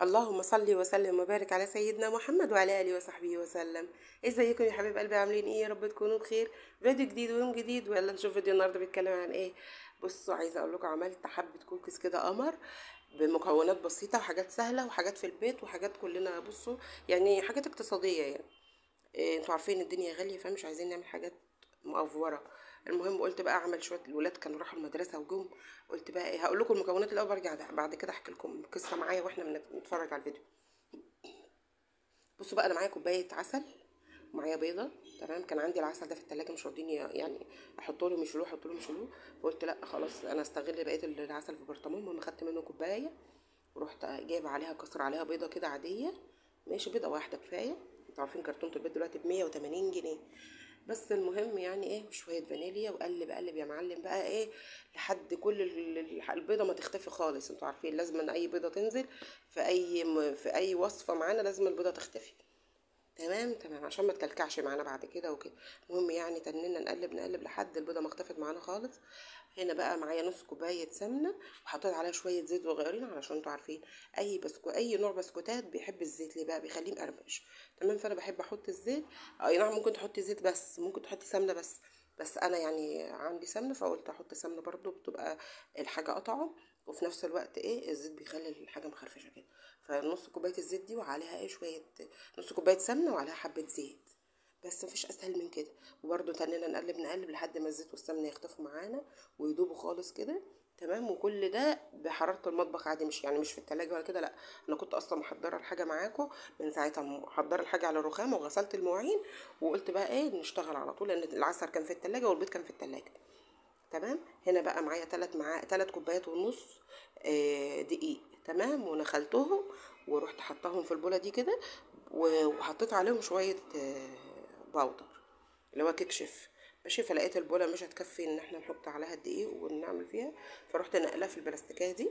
اللهم صل وسلم وبارك على سيدنا محمد وعلى اله وصحبه وسلم. ازيكم يا حبيب قلبي؟ عاملين ايه؟ يا رب تكونوا بخير. فيديو جديد ويوم جديد، ويلا نشوف فيديو النهارده بيتكلم عن ايه. بصوا، عايزه اقول لكم عملت حبه كوكيز كده قمر بمكونات بسيطه وحاجات سهله وحاجات في البيت وحاجات كلنا بصوا يعني حاجات اقتصاديه يعني. إيه، انتوا عارفين الدنيا غاليه فمش عايزين نعمل حاجات مقفوره. المهم قلت بقى اعمل شويه. الولاد كانوا راحوا المدرسه وجم، قلت بقى ايه، هقول لكم المكونات الاول، برجع بعد كده احكي لكم قصه معايا واحنا بنتفرج على الفيديو. بصوا بقى، انا معايا كوبايه عسل ومعايا بيضه. تمام، كان عندي العسل ده في التلاجة مش راضيين يعني احط له مشلوه احط له مشلوه. فقلت لا خلاص، انا استغل بقيه العسل في برطمان. المهم خدت منه كوبايه ورحت جايبه عليها كسر عليها بيضه كده عاديه. ماشي، بيضه واحده كفايه. انتوا عارفين كرتونه البيض دلوقتي ب 180 جنيه. بس المهم يعني ايه، وشويه فانيليا، وقلب قلب يا معلم بقى ايه لحد كل البيضه ما تختفي خالص. انتوا عارفين لازم ان اي بيضه تنزل في اي وصفه معانا لازم البيضه تختفي. تمام تمام، عشان ما تكلكعش معانا بعد كده وكده. المهم يعني تنينا نقلب نقلب لحد البيضه ما اختفت معانا خالص. هنا بقى معايا نص كوبايه سمنه، وحطيت عليها شويه زيت صغيرين علشان انتوا عارفين اي نوع بسكوتات بيحب الزيت. ليه بقى؟ بيخليه مقرمش. تمام، فانا بحب احط الزيت. اي نعم، ممكن تحطي زيت بس ممكن تحطي سمنه بس انا يعني عندي سمنه فقلت احط سمنه برضو، بتبقى الحاجه قطعه وفي نفس الوقت ايه الزيت بيخلي الحاجه مخرفشه كده. فنص كوبايه الزيت دي وعليها ايه شويه، نص كوبايه سمنه وعليها حبه زيت. بس مفيش اسهل من كده. وبرده تنينا نقلب نقلب لحد ما الزيت والسمنه يختفوا معانا ويدوبوا خالص كده. تمام، وكل ده بحراره المطبخ عادي، مش في التلاجة ولا كده، لا. انا كنت اصلا محضره الحاجه معاكم من ساعتها، محضره الحاجه على الرخام وغسلت المواعين. وقلت بقى ايه نشتغل على طول، لان العسل كان في التلاجة والبيض كان في التلاجة. تمام، هنا بقى معايا 3 كوبايات ونص دقيق. تمام، ونخلتهم ورحت حطاهم في البوله دي كده. وحطيت عليهم شويه باودر اللي هو كيك شيف. ماشي، فلقيت البوله مش هتكفي ان احنا نحط عليها الدقيق ونعمل فيها. فرحت نقلها في البلاستيكيه دي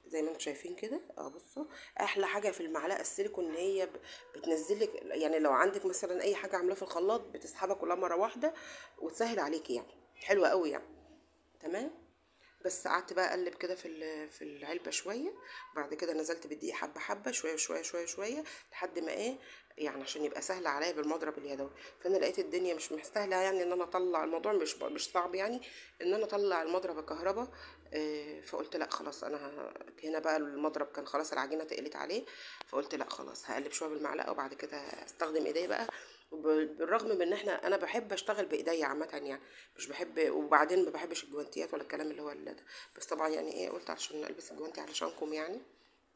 زي ما انتم شايفين كده. بصوا، احلى حاجه في المعلقه السيليكون ان هي بتنزلك، يعني لو عندك مثلا اي حاجه عاملاها في الخلاط بتسحبها كلها مره واحده وتسهل عليكي يعني. حلوه قوي يعني. تمام، بس قعدت بقى اقلب كده في العلبه شويه. بعد كده نزلت بالدقيق حبه حبه، شويه شويه شويه شويه لحد ما ايه، يعني عشان يبقى سهل عليا بالمضرب اليدوي. فانا لقيت الدنيا مش مستاهله يعني ان انا اطلع الموضوع، مش صعب يعني ان انا اطلع المضرب الكهرباء. فقلت لا خلاص، هنا بقى المضرب كان خلاص العجينه تقلت عليه. فقلت لا خلاص، هقلب شويه بالمعلقه وبعد كده استخدم ايدي بقى. بالرغم من ان انا بحب اشتغل بايديا عامه يعني، مش بحب. وبعدين ما بحبش الجوانتيات ولا الكلام اللي هو ده. بس طبعا يعني ايه، قلت عشان البس الجوانتي علشانكم يعني،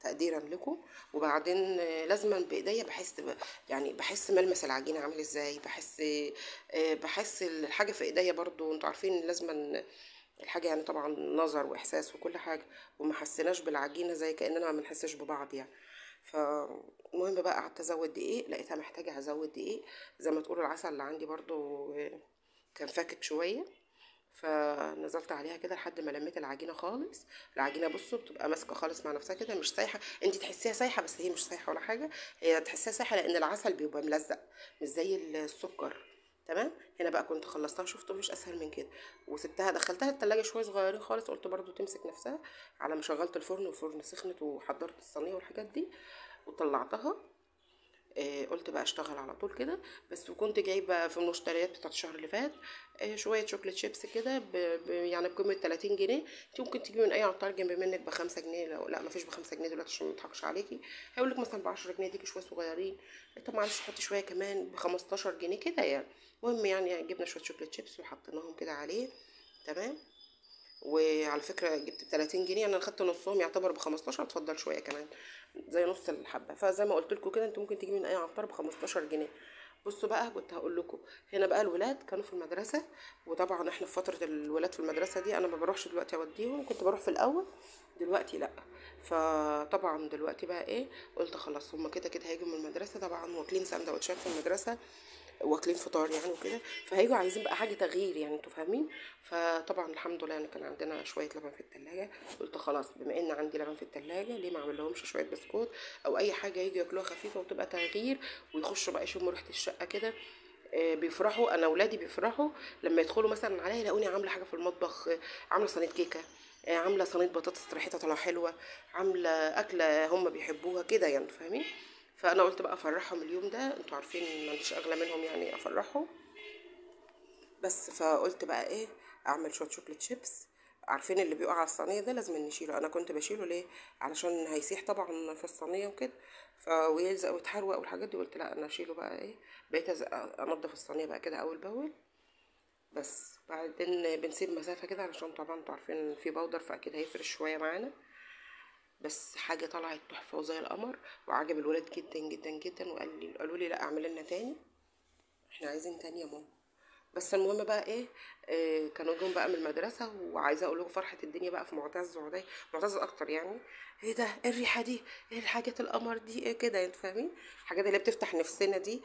تقديرا لكم. وبعدين لازما بايديا يعني بحس ملمس العجينه عامل ازاي، بحس الحاجه في ايديا برضو. انتوا عارفين لازما الحاجه يعني طبعا نظر واحساس وكل حاجه. وما حسيناش بالعجينه زي كاننا ما بنحسش ببعض يعني. فالمهم بقى قعدت ازود دقيق، لقيتها محتاجه ازود دقيق. زي ما تقولوا العسل اللي عندي برضو كان فاكك شويه. فنزلت عليها كده لحد ما لميت العجينه خالص. العجينه بصوا بتبقى ماسكه خالص مع نفسها كده، مش سايحه. انت تحسيها سايحه بس هي مش سايحه ولا حاجه. هي تحسيها سايحه لان العسل بيبقى ملزق، مش زي السكر. تمام، هنا بقى كنت خلصتها، شفتوا مش اسهل من كده. وسبتها دخلتها التلاجة شويه صغيرين خالص، قلت برضو تمسك نفسها. على ما شغلت الفرن والفرن سخنت وحضرت الصينيه والحاجات دي وطلعتها. قلت بقى اشتغل على طول كده. بس وكنت جايبه في المشتريات بتاعت الشهر اللي فات شويه شوكليت شيبس كده يعني بقيمه 30 جنيه. انت ممكن تجيبي من اي عطار جنب منك ب5 جنيه. لو لا مفيش ب5 جنيه دلوقتي عشان ما اضحكش عليكي. هيقول لك مثلا ب10 جنيه ديكي شويه صغيرين. طب معلش حطي شويه كمان ب15 جنيه كده يعني. المهم يعني جبنا شويه شوكليت شيبس وحطيناهم كده عليه. تمام، وعلى فكرة جبت ب30 جنيه يعني، انا خدت نصهم يعتبر ب15، اتفضل شوية كمان زي نص الحبة. فزي ما قلت لكم كده، انتوا ممكن تجيبوا من اي عطار ب15 جنيه. بصوا بقى، كنت هقول لكم هنا بقى الولاد كانوا في المدرسة. وطبعا احنا في فترة الولاد في المدرسة دي انا ما بروحش دلوقتي اوديهم، كنت بروح في الاول، دلوقتي لا. فطبعا دلوقتي بقى ايه، قلت خلاص هما كده كده هيجوا من المدرسة طبعا واكلين سندوتشات في المدرسة، واكلين فطار يعني وكده. فهيجوا عايزين بقى حاجه تغيير يعني، انتوا فاهمين. فطبعا الحمد لله انا كان عندنا شويه لبن في التلاجة. قلت خلاص بما ان عندي لبن في التلاجة، ليه ما اعمل لهمش شويه بسكوت او اي حاجه يجوا ياكلوها خفيفه وتبقى تغيير. ويخشوا بقى يشموا ريحه الشقه كده. بيفرحوا، انا اولادي بيفرحوا لما يدخلوا مثلا عليا يلاقوني عامله حاجه في المطبخ. عامله صينيه كيكه، عامله صينيه بطاطس ريحتها طالعه حلوه، عامله اكله هم بيحبوها كده يعني، فاهمين؟ فانا قلت بقى افرحهم اليوم ده، انتوا عارفين ما عنديش اغلى منهم يعني افرحهم. بس فقلت بقى ايه، اعمل شويه شوكليت شيبس. عارفين اللي بيقع على الصينيه ده لازم نشيله، انا كنت بشيله ليه؟ علشان هيسيح طبعا في الصينيه وكده، ويلزق ويتحروق والحاجات دي. قلت لا انا اشيله بقى ايه، بقيت انضف الصينيه بقى كده اول باول. بس بعدين بنسيب مسافه كده علشان طبعا انتوا عارفين في بودر فاكيد هيفرش شويه معانا. بس حاجه طلعت تحفه وزي القمر، وعجب الولاد جدا جدا جدا، قالوا لي لا اعمل لنا تاني، احنا عايزين تاني يا ماما. بس المهم بقى ايه، كانوا جم بقى من المدرسه، وعايزه اقول لكم فرحه الدنيا بقى في معتز وعدي، معتز اكتر يعني. ايه ده، ايه الريحه دي، ايه الحاجات القمر دي، ايه كده انت فاهمين، الحاجات اللي بتفتح نفسنا دي.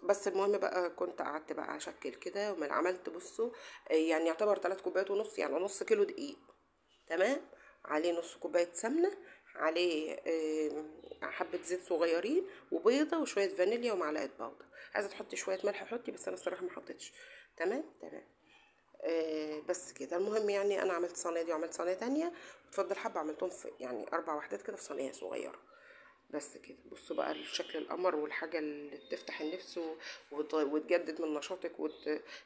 بس المهم بقى كنت قعدت بقى اشكل كده، ومن عملت بصوا يعني يعتبر 3 كوبايات ونص، يعني نص كيلو دقيق، تمام، عليه نص كوبايه سمنه، عليه حبه زيت صغيرين، وبيضه وشويه فانيليا ومعلقه بودر. عايزه تحطي شويه ملح حطي، بس انا الصراحه ما حطيتش. تمام تمام. بس كده. المهم يعني انا عملت صينيه دي وعملت صينيه تانية، وتفضل حبه عملتهم في يعني 4 وحدات كده في صينيه صغيره. بس كده بصوا بقى الشكل القمر، والحاجه اللي بتفتح النفس وتجدد من نشاطك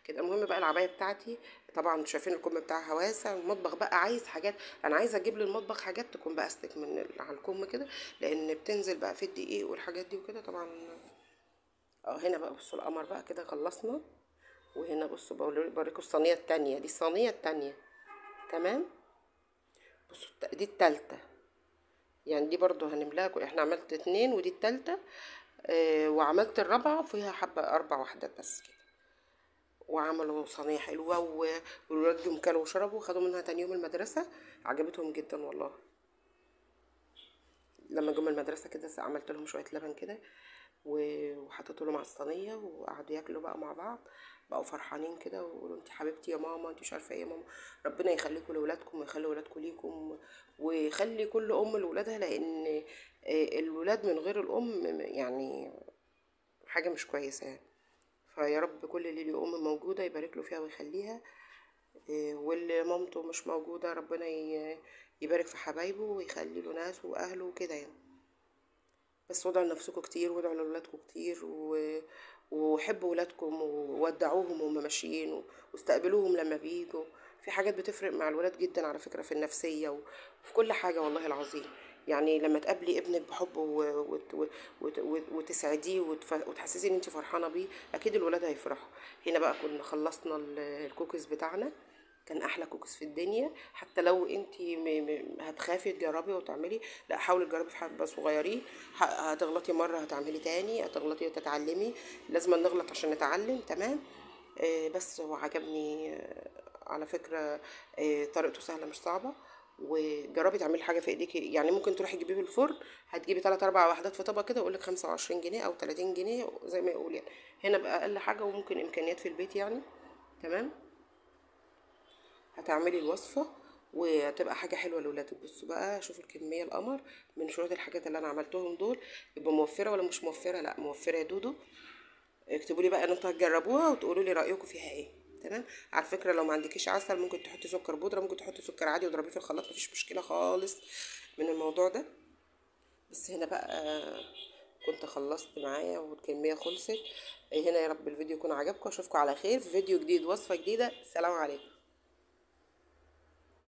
كده. المهم بقى العبايه بتاعتي، طبعا انتوا شايفين الكم بتاعها واسع. المطبخ بقى عايز حاجات، انا عايزه اجيب للمطبخ حاجات تكون بقى استك من على الكم كده، لان بتنزل بقى في الدقيق والحاجات دي وكده طبعا. هنا بقى بصوا القمر بقى كده خلصنا. وهنا بصوا بوريكم الصينيه التانية، دي الصينيه التانية، تمام. بصوا دي التالتة، يعني دي برضو هنملاها احنا عملت 2 ودي التالتة. وعملت الرابعة فيها حبة 4 وحدات بس كده. وعملوا صينية حلوة والولاد جم كلوا وشربوا، خدوا منها تاني يوم المدرسة، عجبتهم جدا والله. لما جم المدرسة كده عملت لهم شوية لبن كده وحطيت لهم على الصينية، وقعدوا ياكلوا بقى مع بعض، بقوا فرحانين كده، ويقولوا انت حبيبتي يا ماما، انت مش عارفه ايه يا ماما. ربنا يخليكم لاولادكم ويخلي ولادكم ليكم، ويخلي كل ام لولادها، لان الولاد من غير الام يعني حاجه مش كويسه يعني. فيا رب كل اللي ليه ام موجوده يبارك له فيها ويخليها، واللي مامته مش موجوده ربنا يبارك في حبايبه ويخلي له ناس واهله وكده يعني. بس وادعوا لنفسكم كتير، وادعوا لولادكم كتير، وحبوا ولادكم وودعوهم وهم ماشيين، واستقبلوهم لما بيجوا. في حاجات بتفرق مع الولاد جدا على فكرة، في النفسية وفي كل حاجة والله العظيم. يعني لما تقابلي ابنك بحب وتسعديه وتحسسي ان انت فرحانة بيه، اكيد الولاد هيفرحوا. هنا بقى كنا خلصنا الكوكيز بتاعنا، كان احلى كوكس في الدنيا. حتى لو انت هتخافي تجربي وتعملي، لا حاولي تجربي في حبه صغيرين، هتغلطي مره هتعملي تاني، هتغلطي وتتعلمي، لازم نغلط عشان نتعلم، تمام. بس هو عجبني على فكره. طريقته سهله مش صعبه، وجربي تعملي حاجه في ايديكي. يعني ممكن تروحي تجيبيه في الفرن، هتجيبي 3 4 وحدات في طبق كده، يقولك 25 جنيه او 30 جنيه زي ما يقول يعني. هنا بقى اقل حاجه، وممكن امكانيات في البيت يعني، تمام. هتعملي الوصفة وهتبقى حاجة حلوة لولادك. بصوا بقى شوفوا الكمية القمر من شوية الحاجات اللي انا عملتهم دول. يبقى موفرة ولا مش موفرة؟ لا موفرة يا دودو. اكتبوا لي بقى ان انتوا هتجربوها وتقولوا لي رأيكم فيها ايه، تمام. على فكرة لو ما عندكيش عسل ممكن تحطي سكر بودرة، ممكن تحطي سكر عادي وتضربيه في الخلاط، مفيش مشكلة خالص من الموضوع ده. بس هنا بقى كنت خلصت معايا والكمية خلصت. هنا يا رب الفيديو يكون عجبكم، اشوفكم على خير في فيديو جديد، وصفة جديدة. السلام عليكم.